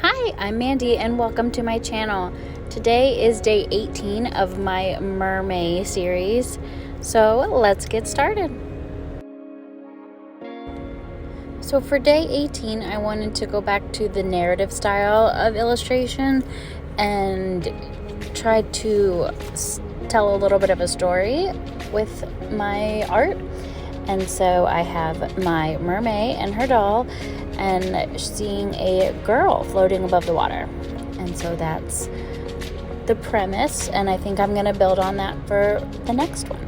Hi, I'm Mandy and welcome to my channel. Today is day 18 of my Mermay series, so let's get started. So for day 18, I wanted to go back to the narrative style of illustration and try to tell a little bit of a story with my art. And so I have my mermaid and her doll and seeing a girl floating above the water. And so that's the premise, and I think I'm going to build on that for the next one.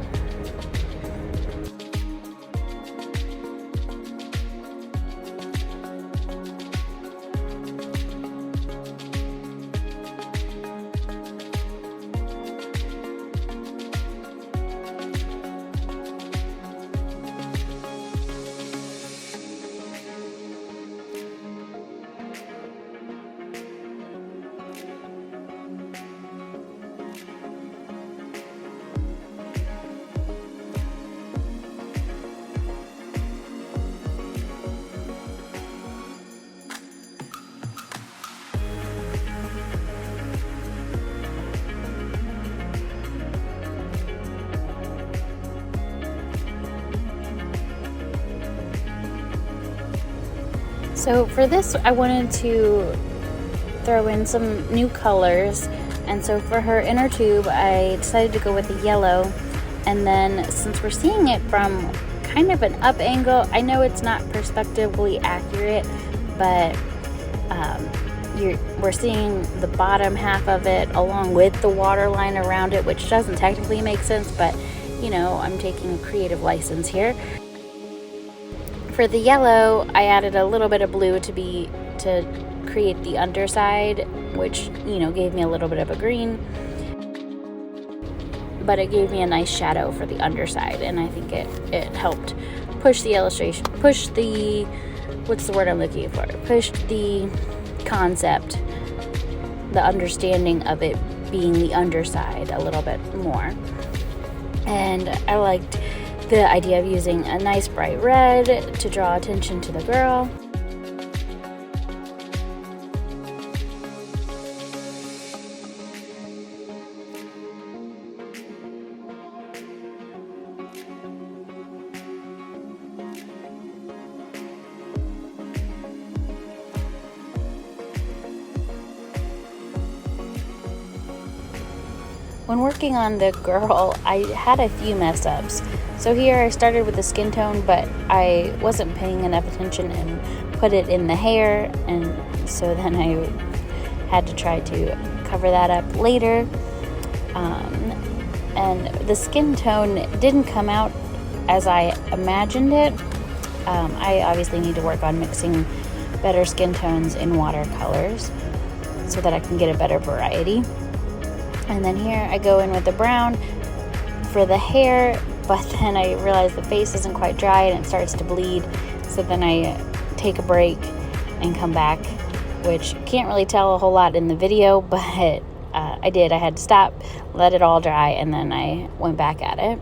So for this, I wanted to throw in some new colors, and so for her inner tube, I decided to go with the yellow. And then since we're seeing it from kind of an up angle, I know it's not perspectively accurate, but we're seeing the bottom half of it along with the water line around it, which doesn't technically make sense, but you know, I'm taking a creative license here. For the yellow, I added a little bit of blue to create the underside, which, you know, gave me a little bit of a green, but it gave me a nice shadow for the underside, and I think it helped push the illustration, push the, what's the word I'm looking for? Pushed the concept, the understanding of it being the underside a little bit more. And I liked the idea of using a nice bright red to draw attention to the girl. When working on the girl, I had a few mess ups. So here I started with the skin tone, but I wasn't paying enough attention and put it in the hair, and so then I had to try to cover that up later. And the skin tone didn't come out as I imagined it. I obviously need to work on mixing better skin tones in watercolors so that I can get a better variety. And then here I go in with the brown for the hair, but then I realize the face isn't quite dry and it starts to bleed. So then I take a break and come back, which can't really tell a whole lot in the video, but I did. I had to stop, let it all dry, and then I went back at it.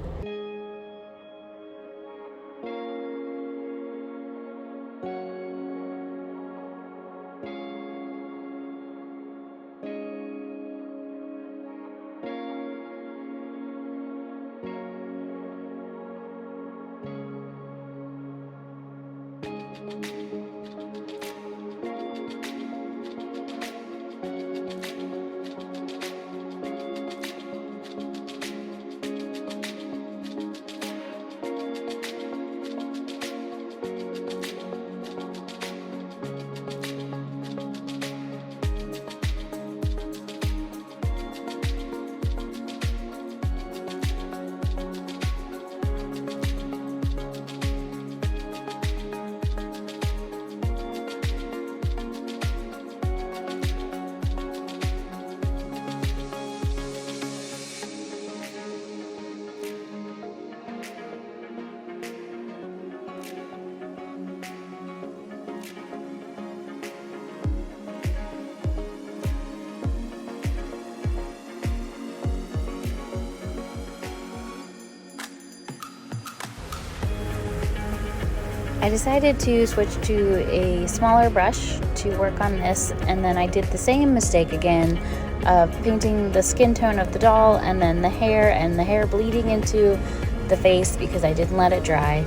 I decided to switch to a smaller brush to work on this, and then I did the same mistake again of painting the skin tone of the doll and then the hair, and the hair bleeding into the face because I didn't let it dry.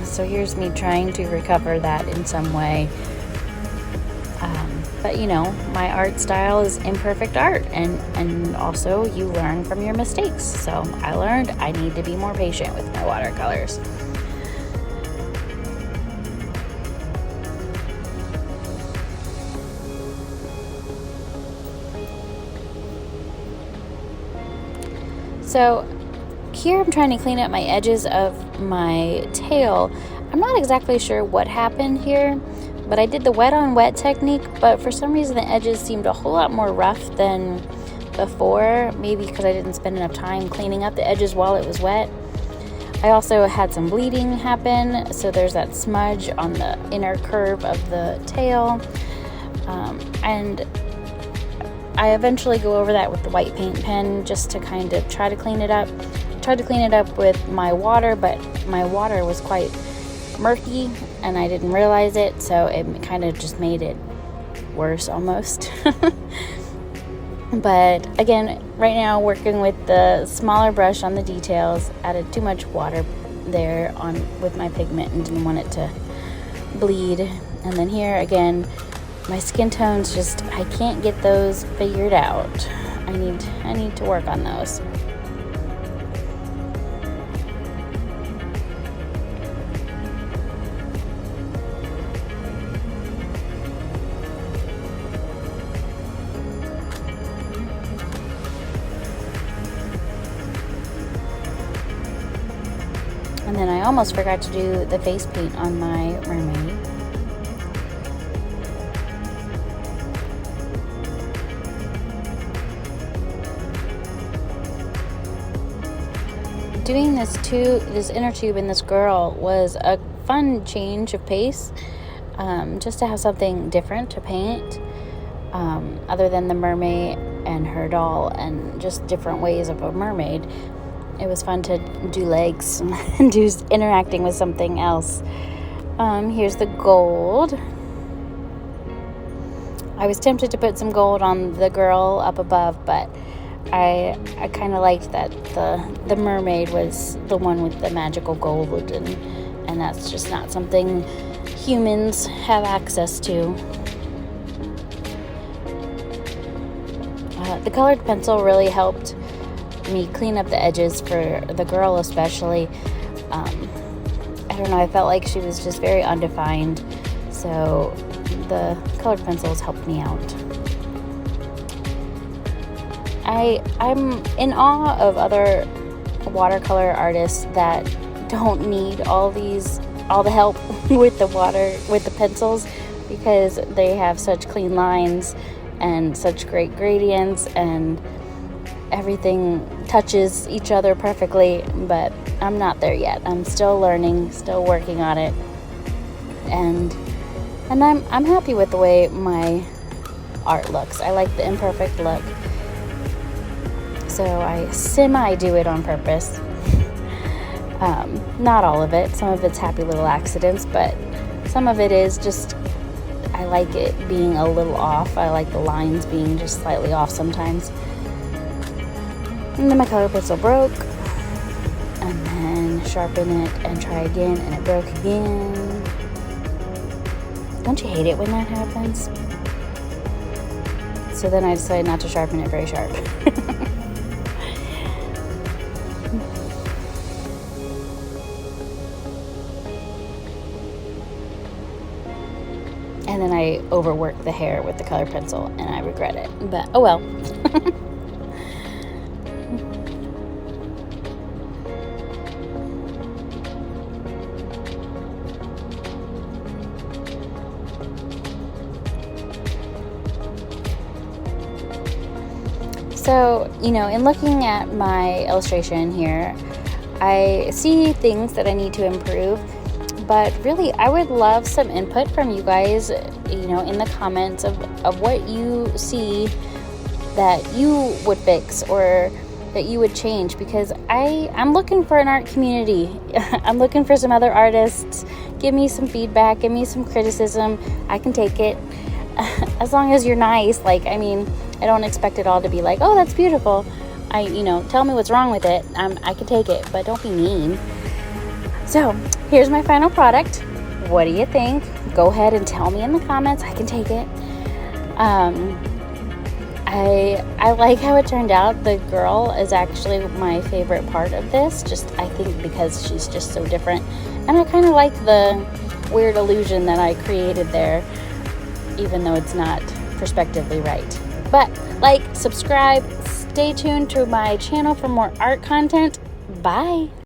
So here's me trying to recover that in some way. But you know, my art style is imperfect art, and also you learn from your mistakes. So I learned I need to be more patient with my watercolors. So here I'm trying to clean up my edges of my tail. I'm not exactly sure what happened here, but I did the wet on wet technique, but for some reason the edges seemed a whole lot more rough than before, maybe because I didn't spend enough time cleaning up the edges while it was wet. I also had some bleeding happen, so there's that smudge on the inner curve of the tail, and I eventually go over that with the white paint pen just to kind of try to clean it up. I tried to clean it up with my water, but my water was quite murky and I didn't realize it, so it kind of just made it worse almost. But again, right now working with the smaller brush on the details, added too much water there on with my pigment and didn't want it to bleed. And then here again, my skin tones just, I can't get those figured out. I need to work on those. And then I almost forgot to do the face paint on my mermaid. Doing this inner tube in this girl was a fun change of pace, just to have something different to paint, other than the mermaid and her doll and just different ways of a mermaid. It was fun to do legs and do interacting with something else. Here's the gold. I was tempted to put some gold on the girl up above, but I kind of liked that the mermaid was the one with the magical gold, and that's just not something humans have access to. The colored pencil really helped me clean up the edges for the girl especially. I don't know, I felt like she was just very undefined, so the colored pencils helped me out. I'm in awe of other watercolor artists that don't need all the help with the pencils, because they have such clean lines and such great gradients, and everything touches each other perfectly. But I'm not there yet. I'm still learning, still working on it, and I'm happy with the way my art looks. I like the imperfect look. So I semi-do it on purpose. Not all of it. Some of it's happy little accidents, but some of it is just, I like it being a little off. I like the lines being just slightly off sometimes. And then my color pencil broke. And then sharpen it and try again, and it broke again. Don't you hate it when that happens? So then I decided not to sharpen it very sharp. And then I overworked the hair with the color pencil, and I regret it. But oh well. So, you know, in looking at my illustration here, I see things that I need to improve. But really, I would love some input from you guys, you know, in the comments of what you see that you would fix or that you would change, because I'm looking for an art community. I'm looking for some other artists. give me some feedback, give me some criticism. I can take it. As long as you're nice. Like, I mean, I don't expect it all to be like, oh, that's beautiful. Tell me what's wrong with it. I can take it, but don't be mean. So here's my final product. What do you think? Go ahead and tell me in the comments. I can take it. I like how it turned out. The girl is actually my favorite part of this, I think because she's just so different. And I kind of like the weird illusion that I created there, even though it's not perspectively right. But like, subscribe, stay tuned to my channel for more art content. Bye.